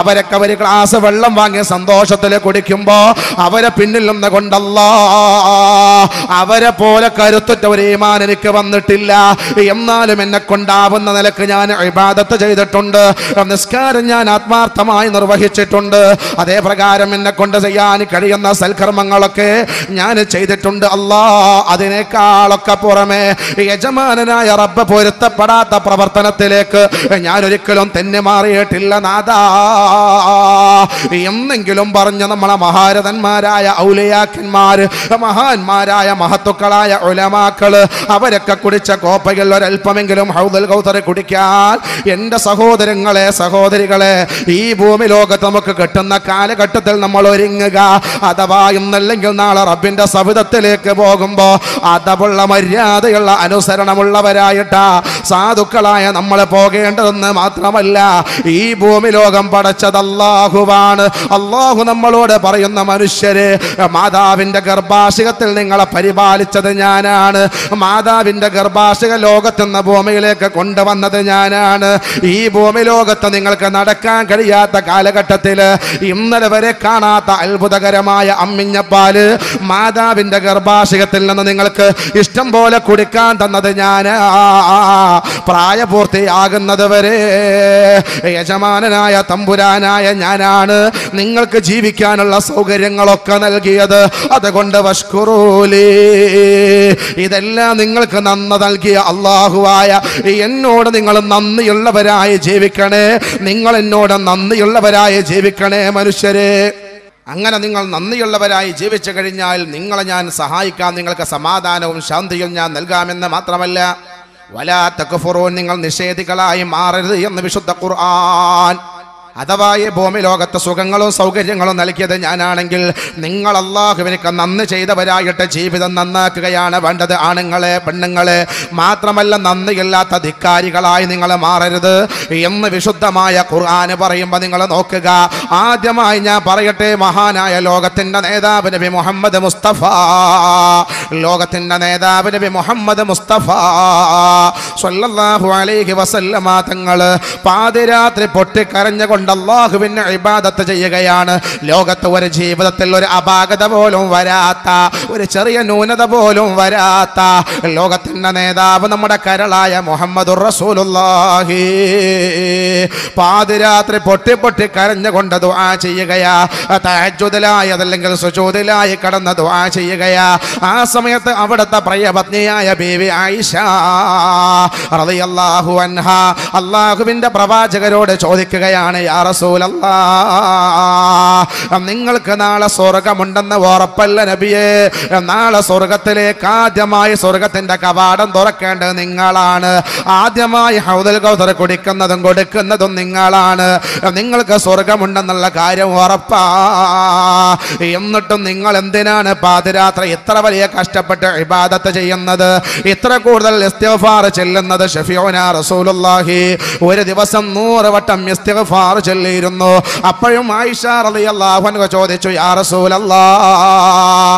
അവരൊക്കെ ഒരു ഗ്ലാസ് വെള്ളം വാങ്ങിയ സന്തോഷത്തിൽ കുടിക്കുമ്പോ അവരെ പിന്നിൽ നിന്നുകൊണ്ടല്ലാ അവരെ പോലെ കരുത്തുറ്റ ഒരു ഈമാൻ എനിക്ക് വന്നിട്ടില്ല, എന്നാലും എന്നെ കൊണ്ടാവുന്ന നിലക്ക് ഞാൻ ഇബാദത്ത് ചെയ്തിട്ടുണ്ട്, നിസ്കാരം ഞാൻ ആത്മാർത്ഥമായി നിർവഹിച്ചിട്ടുണ്ട്, അതേ പ്രകാരം എന്നെ കൊണ്ട് ചെയ്യാൻ കഴിയുന്ന സൽക്കർമ്മങ്ങളൊക്കെ ഞാൻ ചെയ്തിട്ടുണ്ട്. അല്ലാ അതിനേക്കാളൊക്കെ പുറമെ യജമാനനായ റബ്ബ് പൊരുത്തപ്പെടാത്ത പ്രവർത്തനത്തിലേക്ക് ഞാൻ ഒരിക്കലും തന്നെ മാറിയിട്ടില്ല നാദാ എന്നെങ്കിലും പറഞ്ഞ് നമ്മളെ മഹാരഥന്മാരായ ഔലിയാക്കന്മാര്, മഹാന്മാരായ മഹത്തുക്കളായ ഉലമാക്കള് അവരൊക്കെ കുടിച്ച കോപ്പയിൽ ഒരൽപ്പമെങ്കിലും ഹൗദുൽ കൗസർ കുടിക്കാൻ എൻ്റെ സഹോദരങ്ങളെ സഹോദരികളെ ഈ ഭൂമി ലോകത്ത് നമുക്ക് കിട്ടുന്ന കാലഘട്ടത്തിൽ നമ്മൾ ഒരുങ്ങുക. അഥവാ ഇന്നല്ലെങ്കിൽ നാളെ റബ്ബിന്റെ സവിധത്തിലേക്ക് പോകുമ്പോ അതവുള്ള മര്യാദയുള്ള അനുസരണമുള്ളവരായിട്ടാ സാധുക്കളായ നമ്മൾ പോകേണ്ടതെന്ന് മാത്രമല്ല, ഈ ഭൂമി ലോകം പടച്ചത് അല്ലാഹുവാണ്. അല്ലാഹു നമ്മളോട് പറയുന്ന മനുഷ്യരെ, മാതാവിന്റെ ഗർഭാശയത്തിൽ നിങ്ങളെ പരിപാലിച്ചത് ഞാനാണ്, മാതാവിന്റെ ഗർഭാശയ ലോകത്തെന്ന ഭൂമിയിലേക്ക് കൊണ്ടുവന്നത് ഞാനാണ്. ഈ ഭൂമി ലോകത്ത് നിങ്ങൾക്ക് നടക്കാൻ കഴിയാത്ത കാലഘട്ടത്തിൽ ഇന്നലെ വരെ കാണാത്ത അത്ഭുതകരമായ അമ്മിഞ്ഞപ്പാല് മാതാവിന്റെ ഗർഭാശയത്തിൽ നിന്ന് നിങ്ങൾക്ക് ഇഷ്ടം പോലെ കുടിക്കാൻ തന്നത് ഞാനാ. പ്രായപൂർത്തിയാകുന്നത് വരെ യജമാനനായ തമ്പുരാനായ ഞാനാണ് നിങ്ങൾക്ക് ജീവിക്കാനുള്ള സൗകര്യങ്ങളൊക്കെ നൽകിയത്. അതുകൊണ്ട് വഷ്കുറൂലി, ഇതെല്ലാം നിങ്ങൾക്ക് നന്മ നൽകിയ അല്ലാഹുവായ എന്നോട് നിങ്ങൾ നന്ദിയുള്ളവരായി ജീവിക്കണേ, നിങ്ങൾ എന്നോട് നന്ദിയുള്ളവരായി ജീവിക്കണേ മനുഷ്യരെ. അങ്ങനെ നിങ്ങൾ നന്ദിയുള്ളവരായി ജീവിച്ചു കഴിഞ്ഞാൽ നിങ്ങളെ ഞാൻ സഹായിക്കാം, നിങ്ങൾക്ക് സമാധാനവും ശാന്തിയും ഞാൻ നൽകാമെന്ന് മാത്രമല്ല, വലാ തക്ഫുറൂൻ, നിങ്ങൾ നിഷേധികളായി മാറരുത് എന്ന് വിശുദ്ധ ഖുർആൻ. അഥവാ ഈ ഭൂമി ലോകത്തെ സുഖങ്ങളും സൗകര്യങ്ങളും നൽകിയത് ഞാനാണെങ്കിൽ നിങ്ങൾ അല്ലാഹുവിനക്ക് നന്ദി ചെയ്തവരായിട്ട് ജീവിതം നന്നാക്കുകയാണ് വേണ്ടത്. ആണുങ്ങളെ പെണ്ണുങ്ങളെ മാത്രമല്ല, നന്ദിയില്ലാത്ത ധിക്കാരികളായി നിങ്ങൾ മാറരുത് എന്ന് വിശുദ്ധമായ ഖുർആന് പറയുമ്പോൾ നിങ്ങൾ നോക്കുക. ആദ്യമായി ഞാൻ പറയട്ടെ, മഹാനായ ലോകത്തിന്റെ നേതാവ് നബി മുഹമ്മദ് മുസ്തഫ, ലോകത്തിന്റെ നേതാവ് നബി മുഹമ്മദ് മുസ്തഫ സ്വല്ലല്ലാഹു അലൈഹി വസല്ലമ തങ്ങള് പാതിരാത്രി പൊട്ടിക്കരഞ്ഞുകൊണ്ട് അല്ലാഹുവിനെ ഇബാദത്ത് ചെയ്യുകയാണ്. ലോകത്ത് ഒരു ജീവിതത്തിൽ ഒരു അപാകത പോലും വരാത്ത, ഒരു ചെറിയ ന്യൂനത പോലും വരാത്ത ലോകത്തിന്റെ നേതാവ് നമ്മുടെ കരളായ മുഹമ്മദുർ റസൂലുള്ളാഹി പാതിരാത്രി പൊട്ടി കരഞ്ഞുകൊണ്ട് ദുആ ചെയ്യുകയാ. തഹജ്ജുദിലായി അതല്ലെങ്കിൽ സുജൂദിലായി കടന്ന് ദുആ ചെയ്യുകയാ. ആ സമയത്ത് അവിടുത്തെ പ്രിയപത്നിയായ ബീവി ആയിഷ റളിയല്ലാഹു അൻഹാ അല്ലാഹുവിന്റെ പ്രവാചകരോട് ചോദിക്കുകയാണ്, യാ റസൂലല്ലാഹ്, നിങ്ങൾക്ക് നാളെ സ്വർഗമുണ്ടെന്ന് ഉറപ്പല്ല നബിയേ? നാളെ സ്വർഗത്തിലേക്ക് ആദ്യമായി സ്വർഗത്തിന്റെ കവാടം തുറക്കേണ്ടത് നിങ്ങളാണ്, ആദ്യമായി ഹൗദുൽ കൗസർ കുടിക്കുന്നതും കൊടുക്കുന്നതും നിങ്ങളാണ്, നിങ്ങൾക്ക് സ്വർഗമുണ്ടെന്നുള്ള കാര്യം ഉറപ്പാ. എന്നിട്ടും നിങ്ങൾ എന്തിനാണ് പാതിരാത്രി ഇത്ര വലിയ കഷ്ടപ്പെട്ട് ഇബാദത്ത് ചെയ്യുന്നത്, ഇത്ര കൂടുതൽ ഇസ്തിഗ്ഫാർ ചെല്ലുന്നത്? ഷഫീഉനാ റസൂലുള്ളാഹി ഒരു ദിവസം 100 വട്ടം ഇസ്തിഗ്ഫാർ ചൊല്ലിയിരുന്നു. അപ്പോഴും ആയിഷ റളിയല്ലാഹു അൻഹ ചോദിച്ചു, യാ റസൂലല്ലാഹ്,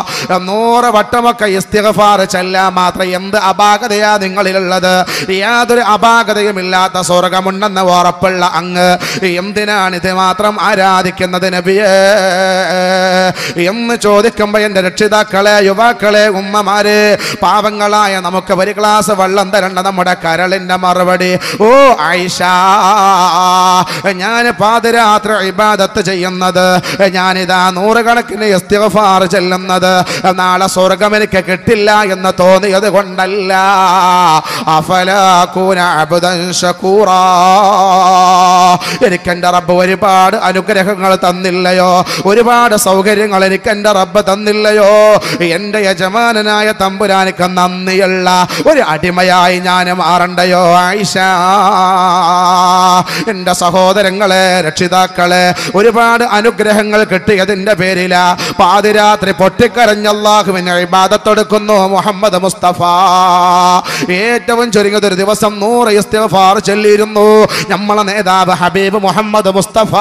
100 വട്ടമൊക്കെ ഇസ്തിഗ്ഫാർ ചെല്ലാൻ മാത്രം എന്ത് അപാകതയാ നിങ്ങളിലുള്ളത്? യാതൊരു അപാകതയും ഇല്ലാത്ത സ്വർഗമുണ്ടെന്ന് ഉറപ്പുള്ള അങ്ങ് എന്തിനാണ് ഇത് മാത്രം ആരാധിക്കുന്നത് നബിയേ എന്ന് ചോദിക്കുമ്പോൾ, എൻ്റെ രക്ഷിതാക്കളെ, യുവാക്കളെ, ഉമ്മമാരെ, പാവങ്ങളായ നമുക്ക് ഒരു ഗ്ലാസ് വെള്ളം തരേണ്ട നമ്മുടെ കരളിന്റെ മറുപടി, ഓ ആയിഷ, ഞാൻ പാതിരാത്രി ഇബാദത്ത് ചെയ്യുന്നത്, ഞാനിതാ 100 കണക്കിന് ഇസ്തിഗ്ഫാർ ചെല്ലുന്നത് നാളെ സ്വർഗം എനിക്ക് കിട്ടില്ല എന്ന് തോന്നിയത് കൊണ്ടല്ല. അഫലാ കൂന അബ്ദൻ ശകൂറാ, എനിക്ക് എൻ്റെ റബ്ബ് ഒരുപാട് അനുഗ്രഹങ്ങൾ തന്നില്ലയോ, ഒരുപാട് സൗകര്യങ്ങൾ എനിക്ക് എൻ്റെ റബ്ബ് തന്നില്ലയോ? എൻ്റെ യജമാനനായ തമ്പുരാനിക്ക് നന്ദിയുള്ള ഒരു അടിമയായി ഞാൻ മാറണ്ടയോ ആയിഷ? എൻ്റെ സഹോദരങ്ങളെ, രക്ഷിതാക്കളെ, ഒരുപാട് അനുഗ്രഹങ്ങൾ കിട്ടിയതിൻ്റെ പേരില പാതിരാത്രി പൊട്ടിക്കരഞ്ഞ അല്ലാഹുവിനെ ഇബാദത്തെടുക്കുന്നു മുഹമ്മദ് മുസ്തഫ. ഏറ്റവും ചുരുങ്ങിയത് ഒരു ദിവസം 100 ഇസ്തിഗ്ഫാർ ചൊല്ലിയിരുന്നു നമ്മളെ നേതാവ് ഹബീബ് മുഹമ്മദ് മുസ്തഫ.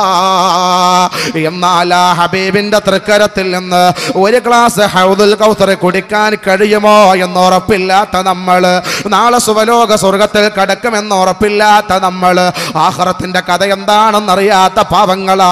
എന്നാൽ ആ ഹബീബിന്റെ തൃക്കരത്തിൽ നിന്ന് ഒരു ഗ്ലാസ് ഹൗദുൽ കൗസർ കുടിക്കാൻ കഴിയുമോ എന്ന് ഉറപ്പില്ലാത്ത നമ്മൾ, നാളെ സുവലോക സ്വർഗത്തിൽ കടക്കുമെന്ന് ഉറപ്പില്ലാത്ത നമ്മൾ, ആഖിറത്തിന്റെ കഥ എന്താണെന്നറിയാത്ത പാവങ്ങളായി